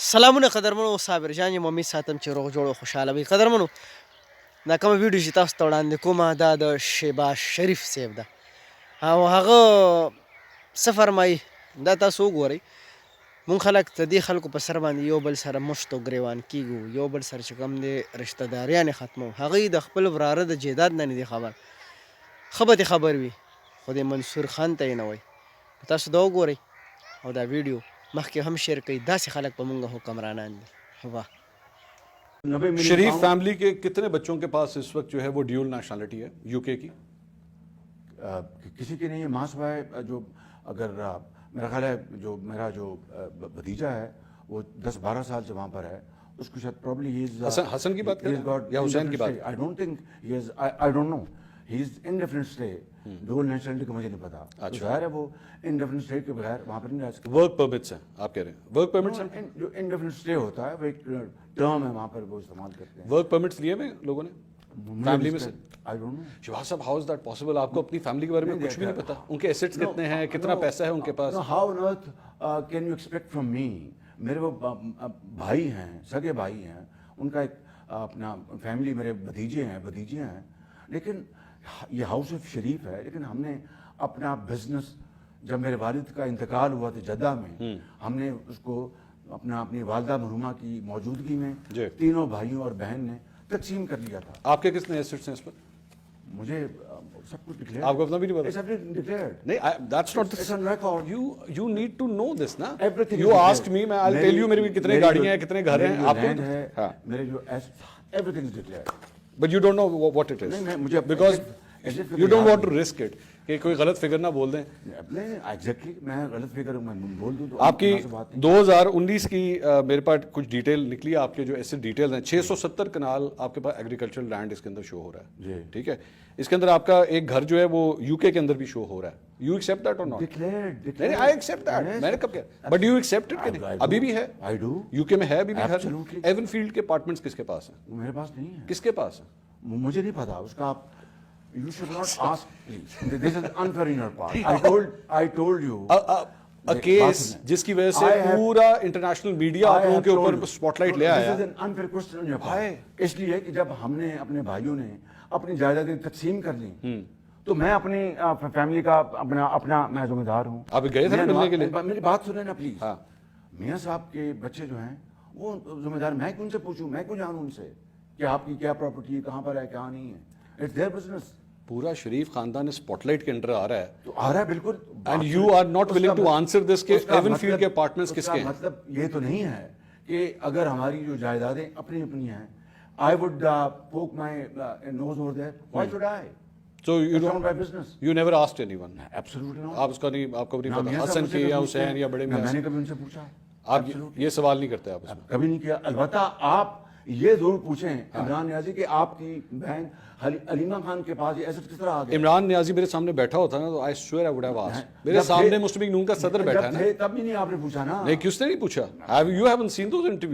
سلامونه قدرمنو صابر جان M امید ساتم چې روغ جوړ او خوشاله وي. قدرمنو دا کومه ویډیو چې تاسو ته وړاندې کومه دا د شهباز شریف صاحب ده او هغه څه فرمایي دا تاسو وګورئ. مونږ خلک د دې خلکو په سر باندې یو بل سره مشت او ګریوان کیږو، یو بل سره چې کوم دی رشته داریانې ختمو. هغوی د خپل وراره د جیداد نه نه دي خبر، ښه به دې خبر وي خو د منصور خان ته یې نه وایي. تاسو دا وګورئ او دا ویډیو مخکې هم شیر کړئ. داسې خلک په مونږ حکمرانان دي. वाह शरीफ फैमिली के कितने बच्चों के पास इस वक्त जो है वो ड्यूल नेशनलिटी है यूके की? किसी की नहीं है। माँ सुबह जो अगर मेरा ख्याल है जो मेरा जो भतीजा है वो 10-12 साल से वहाँ पर है, उसको शायद प्रॉब्ली हसन की बात करें या हुसैन की बात? I don't think he is, I don't know, he is indefinite stay. Dual nationality का मुझे नहीं पता। अच्छा, जाहिर है वो इनडेफिनिट स्टे के बगैर वहाँ पर नहीं रह सकते। वर्क परमिट्स है आप कह रहे हैं? वर्क परमिट्स जो इनडेफिनिट स्टे होता है वो एक टर्म है, वहाँ पर वो इस्तेमाल करते हैं। वर्क परमिट्स लिए हुए लोगों ने फैमिली में से? आई डोंट नो शहबाज साहब, हाउ इज दैट पॉसिबल? आपको अपनी फैमिली के बारे में कुछ भी नहीं पता? उनके एसेट्स कितने हैं, कितना पैसा है उनके पास? How on earth can you expect from me? मेरे वो भाई हैं, सगे भाई हैं, उनका एक अपना फैमिली, मेरे भतीजे हैं, लेकिन ये हाउस ऑफ शरीफ है। लेकिन हमने अपना बिजनेस, जब मेरे वालिद का इंतकाल हुआ था जद्दा में, हमने उसको अपनी वालदा मरहुमा की मौजूदगी में तीनों भाइयों और बहन ने तकसीम कर लिया था। आपके कितने एसेट्स हैं इस पर? मुझे सब कुछ डिक्लेयर। आपको अपना भी नहीं पता? It's everything declared. नहीं, that's not It's on record. you need to know this ना. Everything you is asked me, मैं I'll tell you मेरी कितने गाड़ियाँ हैं, कितने घर हैं, आपको है, हाँ. मेरे जो everything is declared. But you don't know what it is. नहीं, मुझे because you don't want to risk it कि कोई गलत फिगर ना बोल दें। नहीं, एग्जैक्टली मैं गलत फिगर मैं बोल दूं तो आपकी 2019 की मेरे पास कुछ डिटेल निकली है। आपके जो ऐसे डिटेल हैं, 670 कनाल आपके पास एग्रीकल्चरल लैंड इसके अंदर शो हो रहा है। ठीक है, इसके अंदर आपका एक घर जो है वो यूके के अंदर भी शो हो रहा है। You accept that or not? Declared. I accept that. मैंने कब किया? But you accept it? अभी भी है? I do. यूके में है अभी भी घर? एवनफील्ड के अपार्टमेंट्स किसके पास है? मेरे पास नहीं है। किसके पास है? मुझे नहीं पता उसका। आप You should not ask, please. This is unfair in your part. I told you. A case जिसकी वजह से पूरा इंटरनेशनल मीडिया आप लोगों के ऊपर स्पॉटलाइट ले आया। This is an unfair question on your part. इसलिए कि जब हमने अपने भाइयों ने अपनी जायदादें तकसीम कर ली, तो मैं अपनी फैमिली का अपना मैं जिम्मेदार हूँ। आप गए थे मिलने के लिए? मेरी बात सुने ना प्लीज। मियाँ साहब के बच्चे जो हैं वो जिम्मेदार, मैं क्यों उनसे पूछूं? मैं क्यों जानूं उनसे कि आपकी क्या प्रॉपर्टी है, कहाँ पर है, क्या नहीं है? It's their business. पूरा शरीफ खानदान स्पॉटलाइट के अंडर आ रहा है, तो आ रहा है बिल्कुल। And you are not willing to answer this के एवनफील्ड के अपार्टमेंट्स किसके हैं? मतलब ये तो नहीं है कि अगर हमारी जो जायदादें अपनी अपनी हैं, I would poke my nose over there, why should I? So you It's don't, not my business. you never asked anyone? Absolutely not. आप उसका नहीं, आपको नहीं ना पता मियां साहब हसन मुझसे के या कभी हुसैन या बड़े मियां? मैंने कभी उनसे पूछा? आप ये सवाल नहीं करते आप उसमें? कभी नहीं किया। अलबत्ता आप ये जरूर पूछें इमरान नियाजी कि आपकी बहन अलीमा खान के पास ये एसेट किस तरह आ गया? इमरान नियाजी मेरे सामने बैठा होता ना तो I swear I would have asked. मेरे सामने मुस्लिम लीग नून का सदर बैठा है ना। तब भी नहीं आपने पूछा ना। नहीं, किसने नहीं पूछा? You haven't seen those interview.